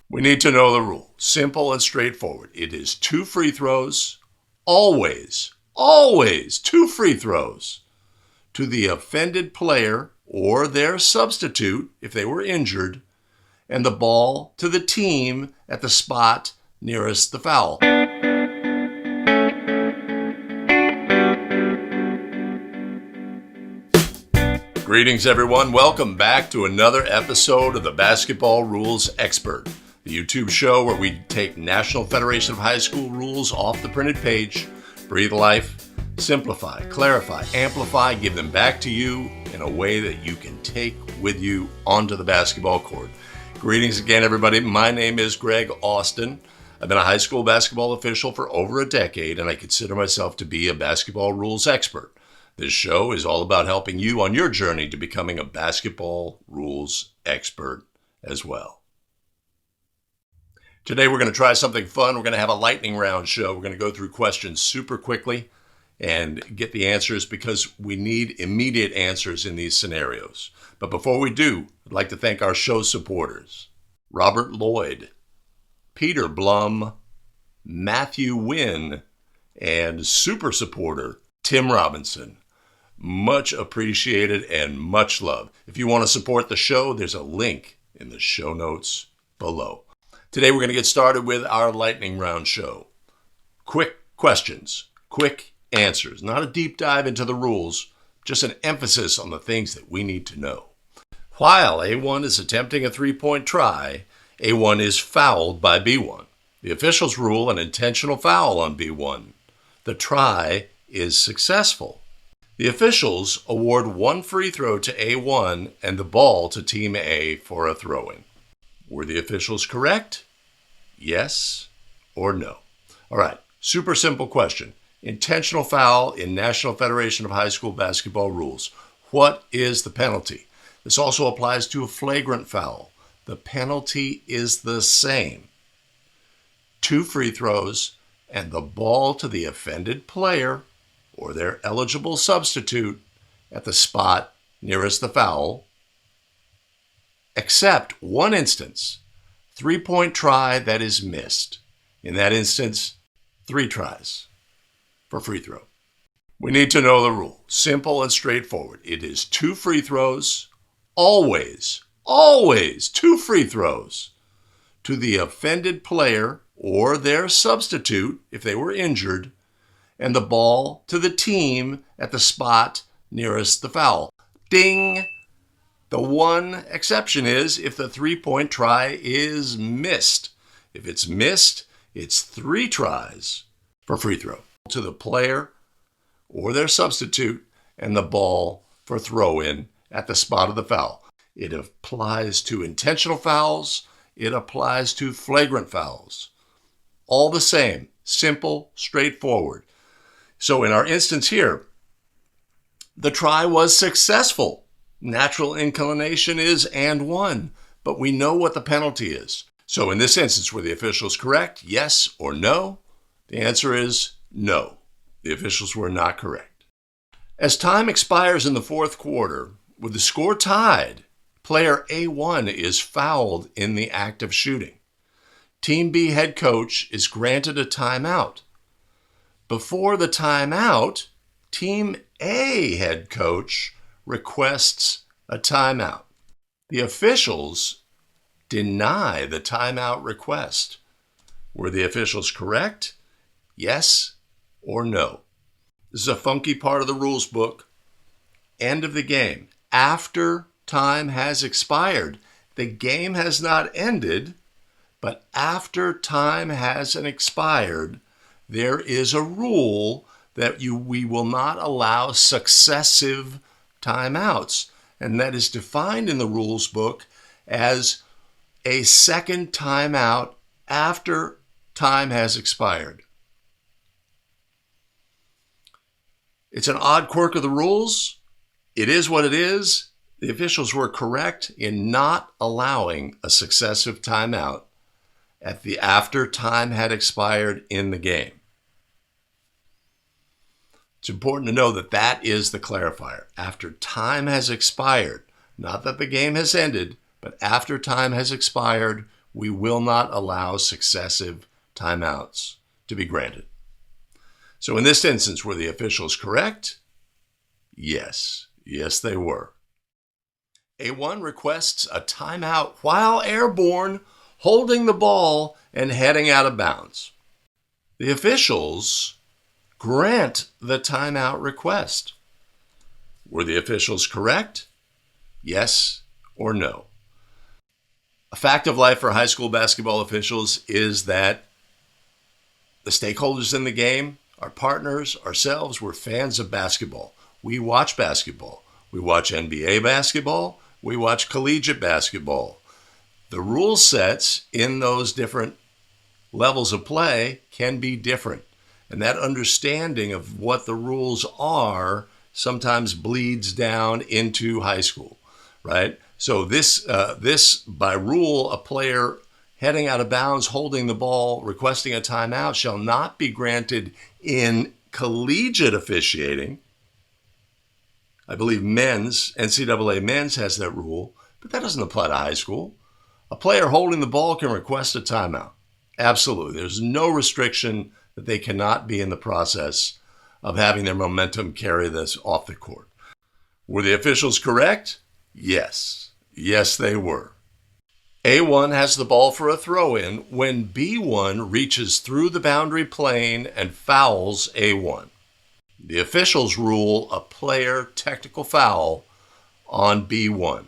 We need to know the rule. Simple and straightforward. It is 2 free throws, always two free throws to the offended player or their substitute if they were injured, and the ball to the team at the spot nearest the foul. Greetings, everyone. Welcome back to another episode of the Basketball Rules Expert, the YouTube show where we take National Federation of High School rules off the printed page, breathe life, simplify, clarify, amplify, give them back to you in a way that you can take with you onto the basketball court. Greetings again, everybody. My name is Greg Austin. I've been a high school basketball official for over a decade, and I consider myself to be a basketball rules expert. This show is all about helping you on your journey to becoming a basketball rules expert as well. Today we're going to try something fun. We're going to have a lightning round show. We're going to go through questions super quickly and get the answers because we need immediate answers in these scenarios. But before we do, I'd like to thank our show supporters: Robert Lloyd, Peter Blum, Matthew Wynn, and super supporter Tim Robinson. Much appreciated and much love. If you want to support the show, there's a link in the show notes below. Today we're going to get started with our lightning round show. Quick questions, quick answers, not a deep dive into the rules, just an emphasis on the things that we need to know. While A1 is attempting a three-point try, A1 is fouled by B1. The officials rule an intentional foul on B1. The try is successful. The officials award 1 free throw to A1 and the ball to Team A for a throw-in. Were the officials correct? Yes or no? All right, super simple question. Intentional foul in National Federation of High School Basketball rules. What is the penalty? This also applies to a flagrant foul. The penalty is the same. 2 free throws and the ball to the offended player or their eligible substitute at the spot nearest the foul, except one instance, 3-point try that is missed. In that instance, 3 tries for free throw. We need to know the rule. Simple and straightforward. It is 2 free throws, always 2 free throws to the offended player or their substitute if they were injured, and the ball to the team at the spot nearest the foul. Ding! The one exception is if the 3-point try is missed. If it's missed, it's 3 tries for free throw to the player or their substitute and the ball for throw-in at the spot of the foul. It applies to intentional fouls. It applies to flagrant fouls. All the same, simple, straightforward. So in our instance here, the try was successful. Natural inclination is and 1, but we know what the penalty is. So in this instance, were the officials correct? Yes or no? The answer is no. The officials were not correct. As time expires in the 4th quarter, with the score tied, player A1 is fouled in the act of shooting. Team B head coach is granted a timeout. Before the timeout, Team A head coach requests a timeout. The officials deny the timeout request. Were the officials correct? Yes or no? This is a funky part of the rules book. End of the game. After time has expired. The game has not ended, but after time has expired, there is a rule that we will not allow successive timeouts, and that is defined in the rules book as a second timeout after time has expired. It's an odd quirk of the rules. It is what it is. The officials were correct in not allowing a successive timeout after time had expired in the game. It's important to know that that is the clarifier. After time has expired, not that the game has ended, but after time has expired, we will not allow successive timeouts to be granted. So in this instance, were the officials correct? Yes. Yes, they were. A1 requests a timeout while airborne, holding the ball and heading out of bounds. The officials grant the timeout request. Were the officials correct? Yes or no? A fact of life for high school basketball officials is that the stakeholders in the game, our partners, ourselves, we're fans of basketball. We watch basketball. We watch NBA basketball. We watch collegiate basketball. The rule sets in those different levels of play can be different. And that understanding of what the rules are sometimes bleeds down into high school, right? So this by rule, a player heading out of bounds, holding the ball, requesting a timeout shall not be granted in collegiate officiating. I believe NCAA men's has that rule, but that doesn't apply to high school. A player holding the ball can request a timeout. Absolutely. There's no restriction that they cannot be in the process of having their momentum carry this off the court. Were the officials correct? Yes. Yes, they were. A1 has the ball for a throw-in when B1 reaches through the boundary plane and fouls A1. The officials rule a player technical foul on B1.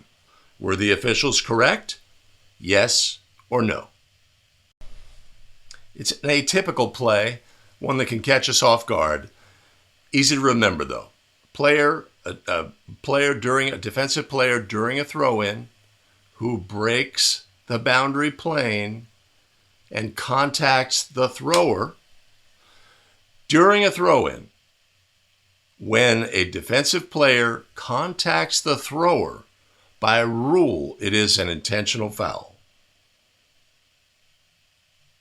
Were the officials correct? Yes or no? It's an atypical play, one that can catch us off guard. Easy to remember, though. A defensive player during a throw-in who breaks the boundary plane and contacts the thrower during a throw-in. When a defensive player contacts the thrower, by rule, it is an intentional foul.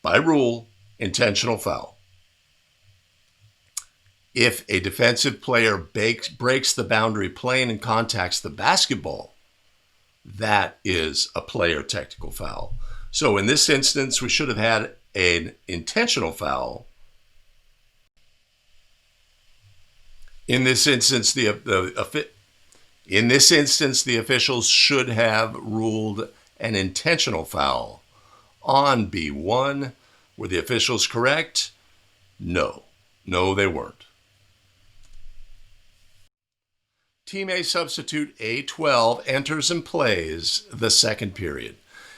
By rule, intentional foul. If a defensive player breaks the boundary plane and contacts the basketball, that is a player technical foul. So in this instance, we should have had an intentional foul. In this instance, the officials should have ruled an intentional foul on B1. Were the officials correct? No. No, they weren't. Team A substitute A12 enters and plays the second period.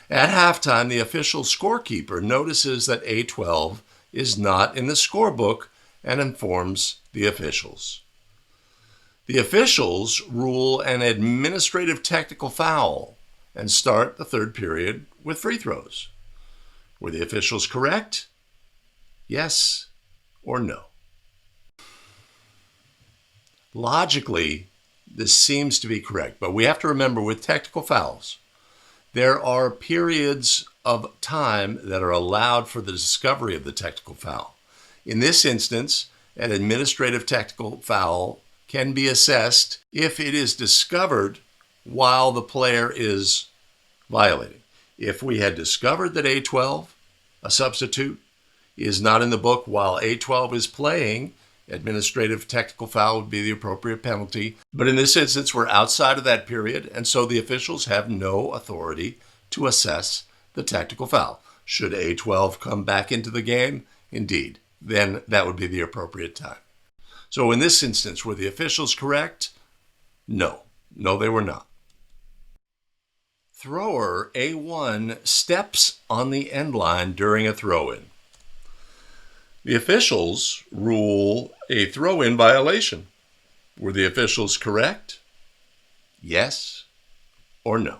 At halftime, the official scorekeeper notices that A12 is not in the scorebook and informs the officials. The officials rule an administrative technical foul and start the third period with free throws. Were the officials correct? Yes or no? Logically, this seems to be correct, but we have to remember with technical fouls, there are periods of time that are allowed for the discovery of the technical foul. In this instance, an administrative technical foul can be assessed if it is discovered while the player is violating. If we had discovered that A12, a substitute, is not in the book while A12 is playing, administrative technical foul would be the appropriate penalty. But in this instance, we're outside of that period, and so the officials have no authority to assess the technical foul. Should A12 come back into the game? Indeed. Then that would be the appropriate time. So in this instance, were the officials correct? No. No, they were not. Thrower A1 steps on the end line during a throw-in. The officials rule a throw-in violation. Were the officials correct? Yes or no?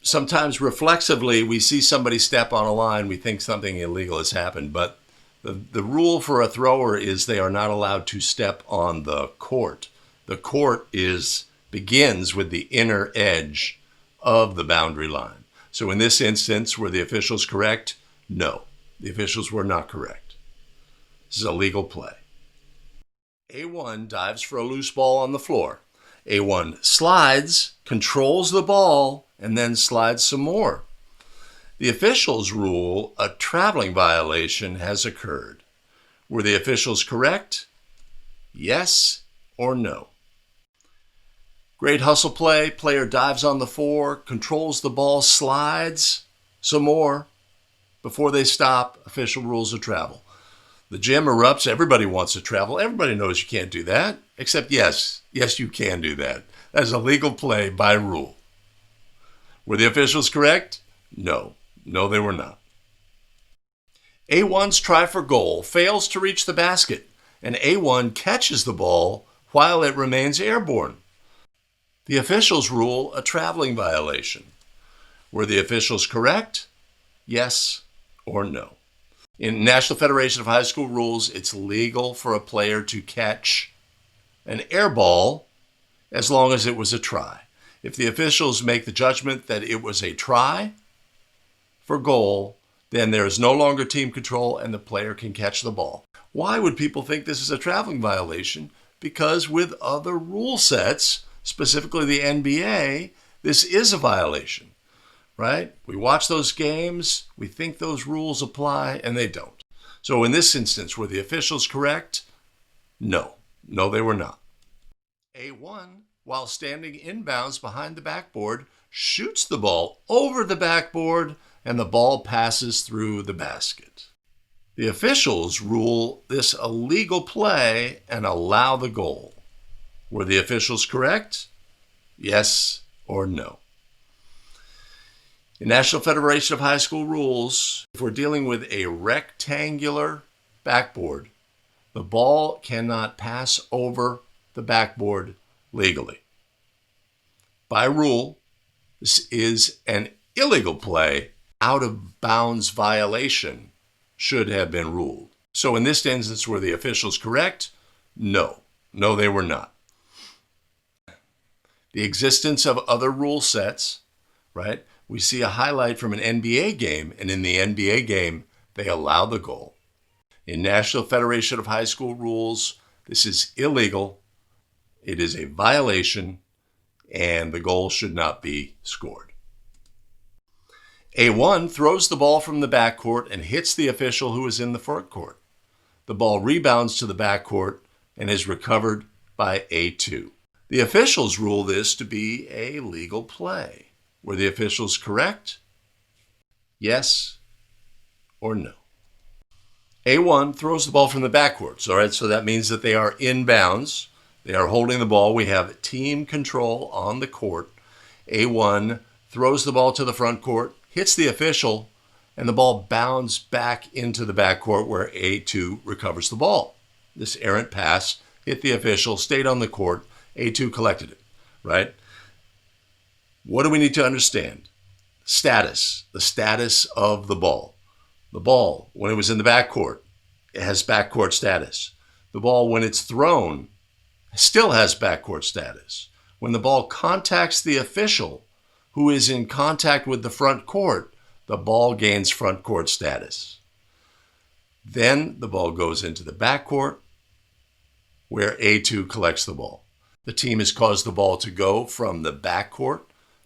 Sometimes reflexively, we see somebody step on a line, we think something illegal has happened, but the rule for a thrower is they are not allowed to step on the court. The court begins with the inner edge of the boundary line. So in this instance, were the officials correct? No, the officials were not correct. This is a legal play. A1 dives for a loose ball on the floor. A1 slides, controls the ball, and then slides some more. The officials rule a traveling violation has occurred. Were the officials correct? Yes or no? Great hustle play. Player dives on the four, controls the ball, slides some more. Before they stop, official rules a travel. The gym erupts. Everybody wants to travel. Everybody knows you can't do that. Except yes, you can do that. That is a legal play by rule. Were the officials correct? No. No, they were not. A1's try for goal fails to reach the basket, and A1 catches the ball while it remains airborne. The officials rule a traveling violation. Were the officials correct? Yes or no? In National Federation of High School rules, it's legal for a player to catch an air ball as long as it was a try. If the officials make the judgment that it was a try for goal, then there is no longer team control and the player can catch the ball. Why would people think this is a traveling violation? Because with other rule sets, specifically the NBA, this is a violation, right? We watch those games, we think those rules apply, and they don't. So in this instance, were the officials correct? No. No, they were not. A1, while standing inbounds behind the backboard, shoots the ball over the backboard, and the ball passes through the basket. The officials rule this a legal play and allow the goal. Were the officials correct? Yes or no? In National Federation of High School rules, if we're dealing with a rectangular backboard, the ball cannot pass over the backboard legally. By rule, this is an illegal play. Out of bounds violation should have been ruled. So in this instance, were the officials correct? No. No, they were not. The existence of other rule sets, right? We see a highlight from an NBA game, and in the NBA game, they allow the goal. In National Federation of High School rules, this is illegal. It is a violation, and the goal should not be scored. A1 throws the ball from the backcourt and hits the official who is in the front court. The ball rebounds to the backcourt and is recovered by A2. The officials rule this to be a legal play. Were the officials correct? Yes or no? A1 throws the ball from the backcourt. All right, so that means that they are inbounds. They are holding the ball. We have team control on the court. A1 throws the ball to the front court, hits the official, and the ball bounds back into the backcourt where A2 recovers the ball. This errant pass hit the official, stayed on the court. A2 collected it, right? What do we need to understand? Status, the status of the ball. The ball, when it was in the backcourt, it has backcourt status. The ball, when it's thrown, still has backcourt status. When the ball contacts the official, who is in contact with the front court, the ball gains front court status. Then the ball goes into the backcourt where A2 collects the ball. The team has caused the ball to go from the backcourt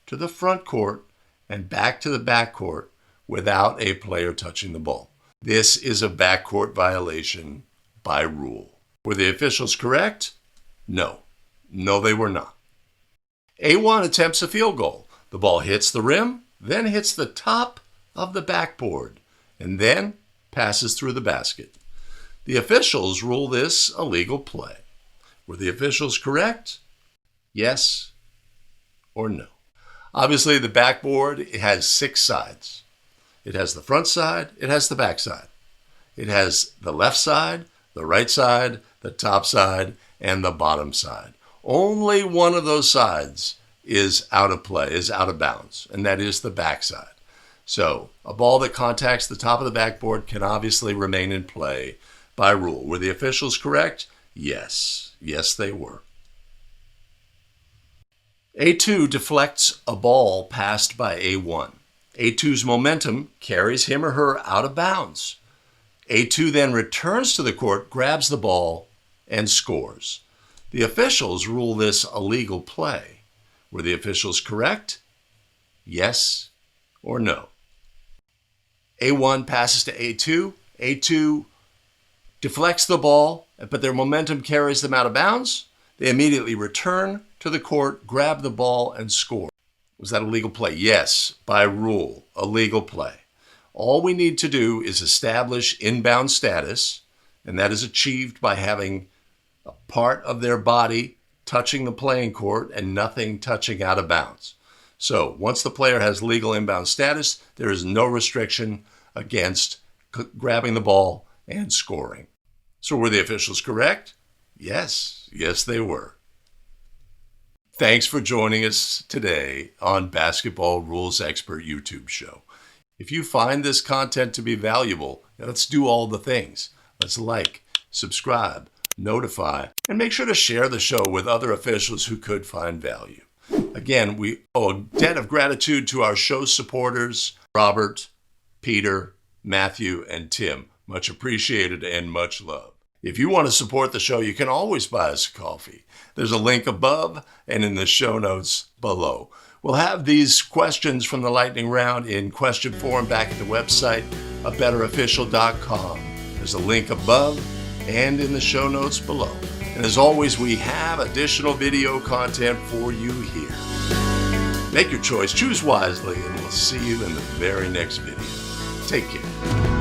to the front court and back to the backcourt without a player touching the ball. This is a backcourt violation by rule. Were the officials correct? No. No, they were not. A1 attempts a field goal. The ball hits the rim, then hits the top of the backboard, and then passes through the basket. The officials rule this a legal play. Were the officials correct? Yes or no? Obviously, the backboard, it has 6 sides. It has the front side, it has the back side. It has the left side, the right side, the top side, and the bottom side. Only one of those sides is out of play, is out of bounds, and that is the back side. So a ball that contacts the top of the backboard can obviously remain in play by rule. Were the officials correct? Yes. Yes, they were. A2 deflects a ball passed by A1. A2's momentum carries him or her out of bounds. A2 then returns to the court, grabs the ball, and scores. The officials rule this a legal play. Were the officials correct? Yes or no? A1 passes to A2. A2 deflects the ball, but their momentum carries them out of bounds. They immediately return to the court, grab the ball, and score. Was that a legal play? Yes, by rule, a legal play. All we need to do is establish inbound status, and that is achieved by having a part of their body touching the playing court and nothing touching out of bounds. So once the player has legal inbound status, there is no restriction against grabbing the ball and scoring. So were the officials correct? Yes, they were. Thanks for joining us today on Basketball Rules Expert YouTube show. If you find this content to be valuable, let's do all the things. Let's like, subscribe, notify, and make sure to share the show with other officials who could find value. Again, we owe a debt of gratitude to our show supporters, Robert, Peter, Matthew, and Tim. Much appreciated and much love. If you want to support the show, you can always buy us a coffee. There's a link above and in the show notes below. We'll have these questions from the Lightning Round in question form back at the website, abetterofficial.com. There's a link above and in the show notes below. And as always, we have additional video content for you here. Make your choice, choose wisely, and we'll see you in the very next video. Take care.